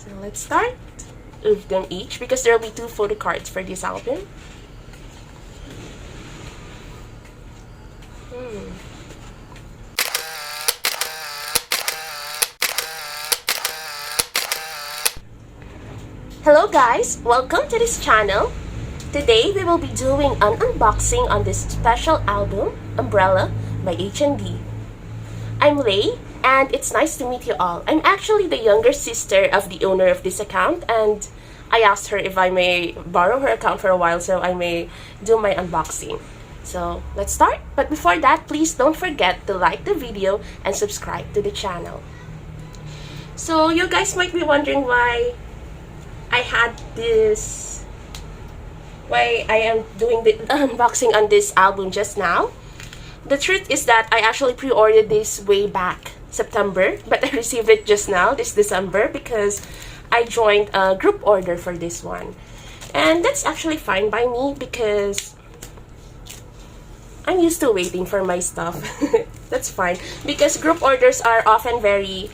So let's start with them each because there will be 2 photo cards for this album. Hello guys, welcome to this channel. Today we will be doing an unboxing on this special album, Umbrella by H&D. I'm Lei, and it's nice to meet you all. I'm actually the younger sister of the owner of this account, and I asked her if I may borrow her account for a while so I may do my unboxing. So let's start, but before that, please don't forget to like the video and subscribe to the channel. So you guys might be wondering why I am doing the unboxing on this album just now. The truth is that I actually pre-ordered this way back September, but I received it just now, this December, because I joined a group order for this one. And that's actually fine by me because I'm used to waiting for my stuff. That's fine because group orders are often very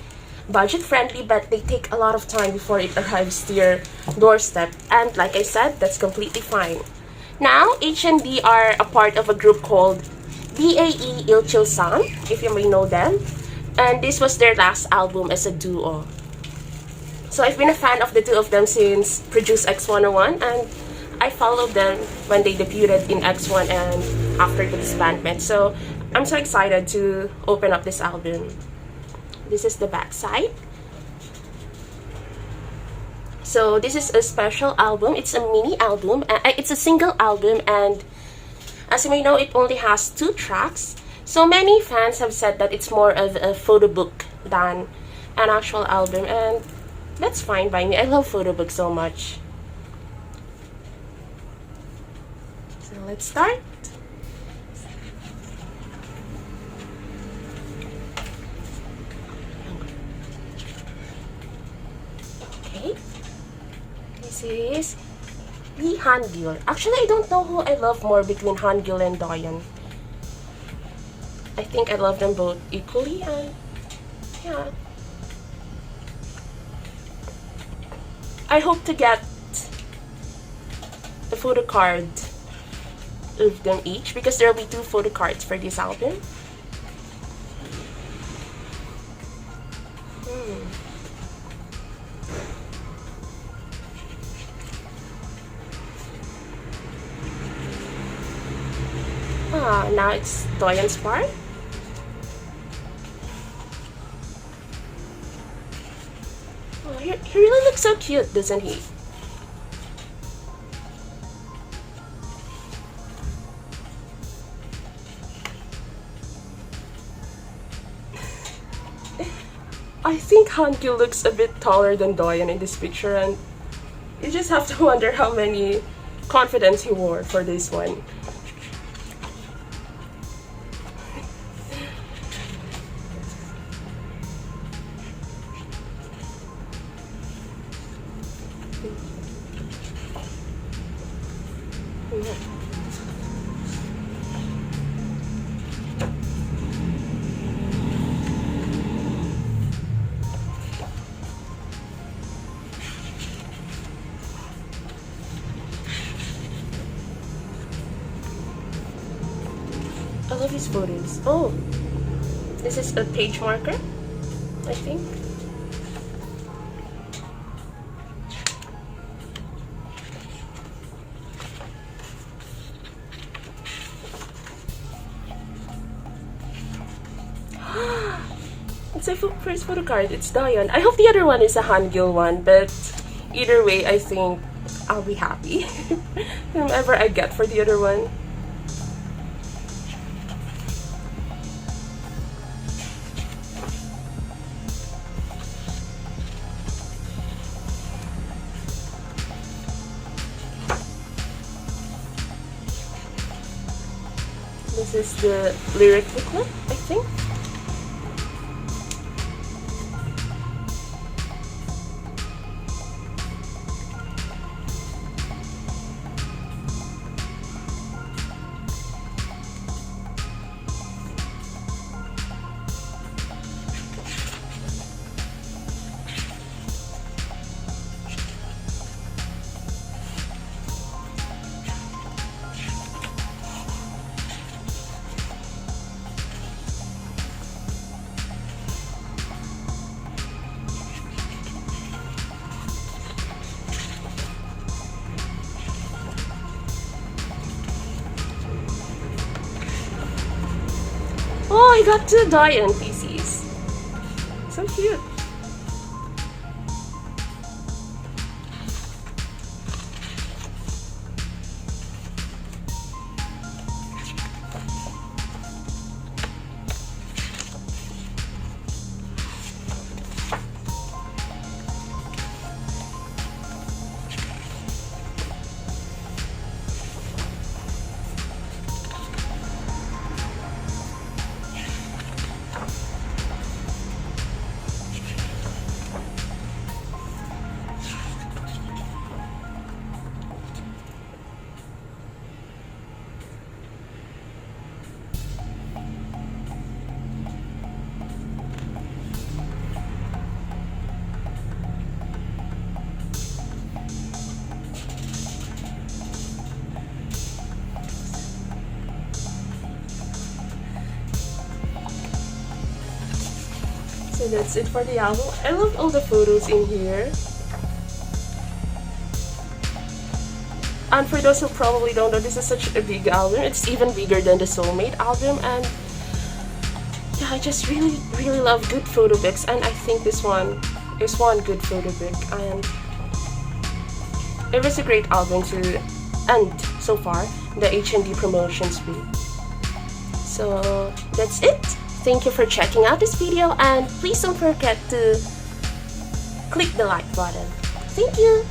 budget friendly, but they take a lot of time before it arrives to your doorstep, and like I said, that's completely fine. Now H&D are a part of a group called BAE Ilchil-san, if you may know them, and this was their last album as a duo. So I've been a fan of the two of them since Produce X101, and I followed them when they debuted in X1 and after the disbandment. So I'm so excited to open up this album. This is the back side. So this is a special album. It's a mini album. It's a single album, and as you may know, it only has 2 tracks. So many fans have said that it's more of a photo book than an actual album, and that's fine by me. I love photo books so much. So let's start. This is the Hangul. Actually, I don't know who I love more between Hangul and Doyeon. I think I love them both equally, and yeah. I hope to get a photo card of them each because there will be 2 photo cards for this album. Now it's Doyeon's part. Oh, he really looks so cute, doesn't he? I think Hangul looks a bit taller than Doyeon in this picture, and you just have to wonder how many confidence he wore for this one. I love these photos. Oh, this is a page marker, I think. It's a first photo card. It's Doyeon. I hope the other one is a Hangul one, but either way, I think I'll be happy whomever I get for the other one. This is the lyric booklet, I think. I got to die on PCs. So cute. So that's it for the album. I love all the photos in here. And for those who probably don't know, this is such a big album. It's even bigger than the Soulmate album. And yeah, I just really love good photo books. And I think this one is one good photo book. And it was a great album to end so far the HND promotions week. So that's it. Thank you for checking out this video, and please don't forget to click the like button. Thank you!